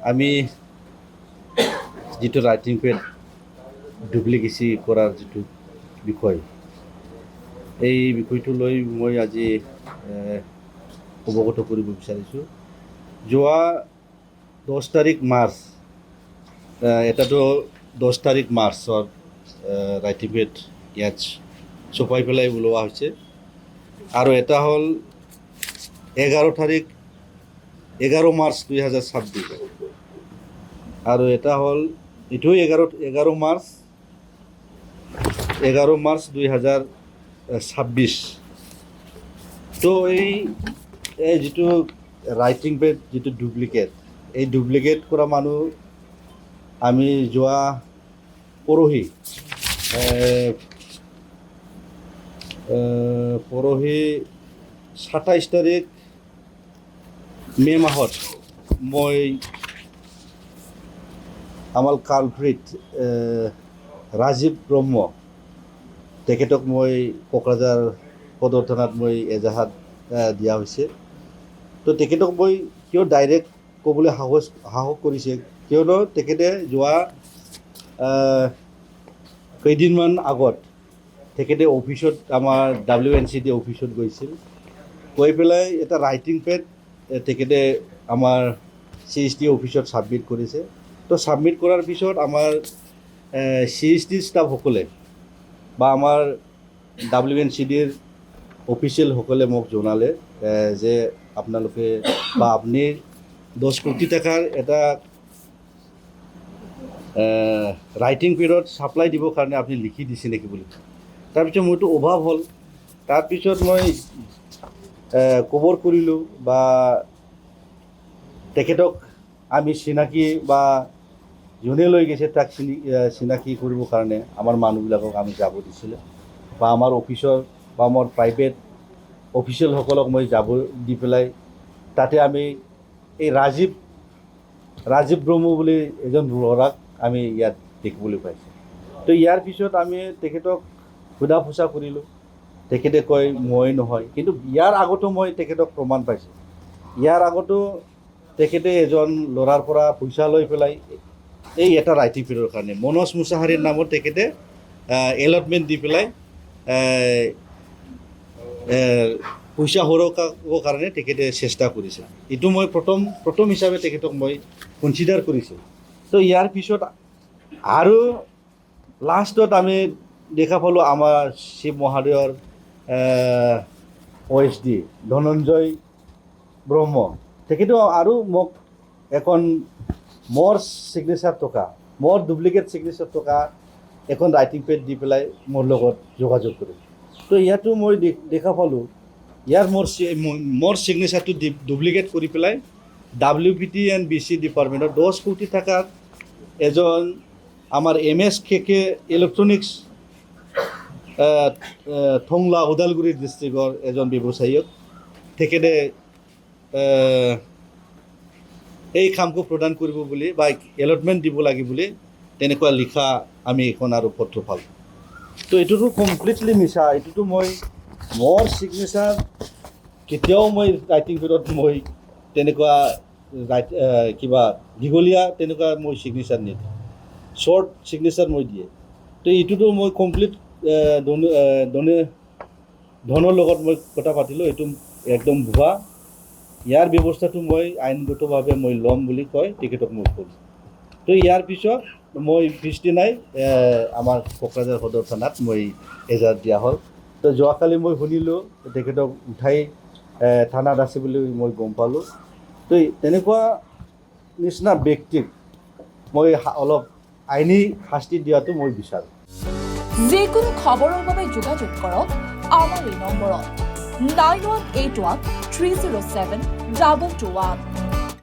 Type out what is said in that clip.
আমি যেটো writing pad duplicacy কৰাৰ যেটো বিষয় এই বিষয়টো লৈ মই আজি অৱগত কৰিব বিচাৰিছোঁ। যোৱা 10 তাৰিখ মাৰ্চ এটাতো 10 তাৰিখ মাৰ্চৰ ৰাইটিং পেড ইয়াত ছপাই পেলাই ওলোৱা হৈছে আৰু এটা হ'ল 11 মাৰ্চ 2026 আৰু এটা হ'ল এইটো 11 মাৰ্চ 2026। তো এই যেটো ৰাইটিং পেড যেটো ডুপ্লিকেট এই ডুপ্লিকেট কৰা মানুহ আমি যোৱা পৰহি 27 তাৰিখ মে মাহত মই আমাৰ কালপ্ৰিট ৰাজীৱ ব্ৰহ্ম তেখেতক মই কোকৰাঝাৰ সদৰ থানাত মই এজাহাত দিয়া হৈছে। তো তেখেতক মই কিয় ডাইৰেক্ট ক'বলৈ সাহস কৰিছে কিয়নো তেখেতে যোৱা কেইদিনমান আগত তেখেতে অফিচত আমাৰ WNCD অফিচত গৈছিল, গৈ পেলাই এটা ৰাইটিং পেড তেখেতে আমাৰ CSD অফিচত ছাবমিট কৰিছে। তো ছাবমিট কৰাৰ পিছত আমাৰ CSD ষ্টাফসকলে বা আমাৰ WNCDৰ অফিচিয়েলসকলে মোক জনালে যে আপোনালোকে বা আপুনি 10 কোটি টকাৰ এটা ৰাইটিং পেডত ছাপ্লাই দিবৰ কাৰণে আপুনি লিখি দিছে নেকি বুলি। তাৰপিছত মোৰতো অভাৱ হ'ল। তাৰপিছত মই খবৰ কৰিলোঁ বা তেখেতক আমি চিনাকি বা যোনে লৈ গৈছে তাক চিনাকি কৰিবৰ কাৰণে আমাৰ মানুহবিলাকক আমি যাব দিছিলে বা আমাৰ অফিচৰ বা আমাৰ প্ৰাইভেট অফিচিয়েলসকলক মই যাব দি পেলাই তাতে আমি এই ৰাজীৱ ব্ৰহ্ম বুলি এজন ল'ৰাক আমি ইয়াত দেখিবলৈ পাইছোঁ। তো ইয়াৰ পিছত আমি তেখেতক সোধা পোছা কৰিলোঁ। তেখেতে কয় মই নহয়, কিন্তু ইয়াৰ আগতো মই তেখেতক প্ৰমাণ পাইছোঁ। ইয়াৰ আগতো তেখেতে এজন ল'ৰাৰ পৰা পইচা লৈ পেলাই এই এটা ৰাইটিং পেডৰ কাৰণে মনোজ মুছাহাৰীৰ নামত তেখেতে এলটমেণ্ট দি পেলাই পইচা সৰকাবৰ কাৰণে তেখেতে চেষ্টা কৰিছে। এইটো মই প্ৰথম হিচাপে তেখেতক মই কনচিডাৰ কৰিছোঁ। তো ইয়াৰ পিছত আৰু লাষ্টত আমি দেখা পালোঁ আমাৰ শিৱ মহাদেৱৰ OSD ধনঞ্জয় ব্ৰহ্ম তেখেতেও আৰু মোক এখন মোৰ ছিগনেচাৰ থকা মোৰ ডুপ্লিকেট ছিগনেচাৰ থকা এখন ৰাইটিং পেড দি পেলাই মোৰ লগত যোগাযোগ কৰিলে। তো ইয়াতো মই দেখা পালোঁ ইয়াৰ মোৰ ছিগনেচাৰটো ডুপ্লিকেট কৰি পেলাই WPT and BC ডিপাৰ্টমেণ্টৰ 10 কোটি টকাৰ এজন আমাৰ MSKK ইলেক্ট্ৰনিক্স থংলা ওদালগুৰি ডিষ্ট্ৰিক্টৰ এজন ব্যৱসায়ীক তেখেতে এই কামটো প্ৰদান কৰিব বুলি বা এলটমেণ্ট দিব লাগে বুলি তেনেকুৱা লিখা আমি এখন আৰু পত্ৰ পালোঁ। তো এইটোতো কমপ্লিটলি মিছা। এইটোতো মই মোৰ ছিগনেচাৰ কেতিয়াও মই ৰাইটিং পেডত মই তেনেকুৱা কিবা দীঘলীয়া তেনেকুৱা মই ছিগনেচাৰ নিদিওঁ, শ্বৰ্ট ছিগনেচাৰ মই দিয়ে। তো এইটোতো মই কমপ্লিট ধনৰ লগত মই কথা পাতিলোঁ, এইটো একদম ভুৱা। ইয়াৰ ব্যৱস্থাটো মই আইনগতভাৱে মই ল'ম বুলি কয় তেখেতক মই ক'লোঁ। তো ইয়াৰ পিছত মই পিছদিনাই আমাৰ কোকৰাঝাৰ সদৰ থানাত মই এজাহাৰ দিয়া হ'ল। তো যোৱাকালি মই শুনিলোঁ তেখেতক উঠাই থানাত আছে বুলি মই গম পালোঁ। তো তেনেকুৱা নিচিনা ব্যক্তিক মই অলপ আইনী শাস্তি দিয়াটো মই বিচাৰোঁ। যিকোনো খবৰৰ বাবে যোগাযোগ কৰক আমাৰ এই নম্বৰত 9181 307 2221।